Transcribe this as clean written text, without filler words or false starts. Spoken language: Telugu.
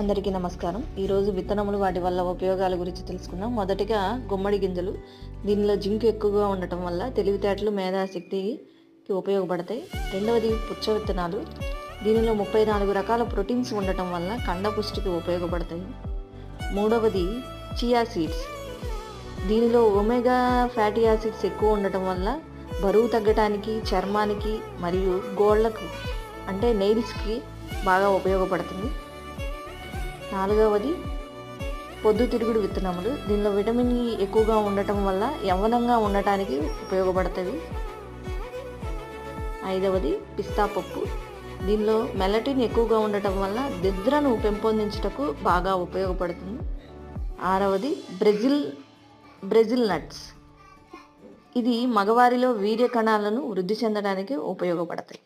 అందరికీ నమస్కారం. ఈరోజు విత్తనములు వాటి వల్ల ఉపయోగాల గురించి తెలుసుకుందాం. మొదటిగా గుమ్మడి గింజలు. దీనిలో జింక్ ఎక్కువగా ఉండటం వల్ల తెలివితేటలు, మేధాశక్తికి ఉపయోగపడతాయి. రెండవది పుచ్చ విత్తనాలు. దీనిలో 34 రకాల ప్రోటీన్స్ ఉండటం వల్ల కండ పుష్టికి ఉపయోగపడతాయి. మూడవది చియా సీడ్స్. దీనిలో ఒమేగా ఫ్యాటీ యాసిడ్స్ ఎక్కువ ఉండటం వల్ల బరువు తగ్గటానికి, చర్మానికి మరియు గోళ్లకు అంటే నెయిల్స్కి బాగా ఉపయోగపడుతుంది. నాలుగవది పొద్దుతిరుగుడు విత్తనములు. దీనిలో విటమిన్ ఇ ఎక్కువగా ఉండటం వల్ల యవ్వనంగా ఉండటానికి ఉపయోగపడుతుంది. ఐదవది పిస్తా పప్పు. దీనిలో మెలటిన్ ఎక్కువగా ఉండటం వల్ల నిద్రను పెంపొందించుటకు బాగా ఉపయోగపడుతుంది. ఆరవది బ్రెజిల్ నట్స్. ఇది మగవారిలో వీర్య కణాలను వృద్ధి చెందడానికి ఉపయోగపడతాయి.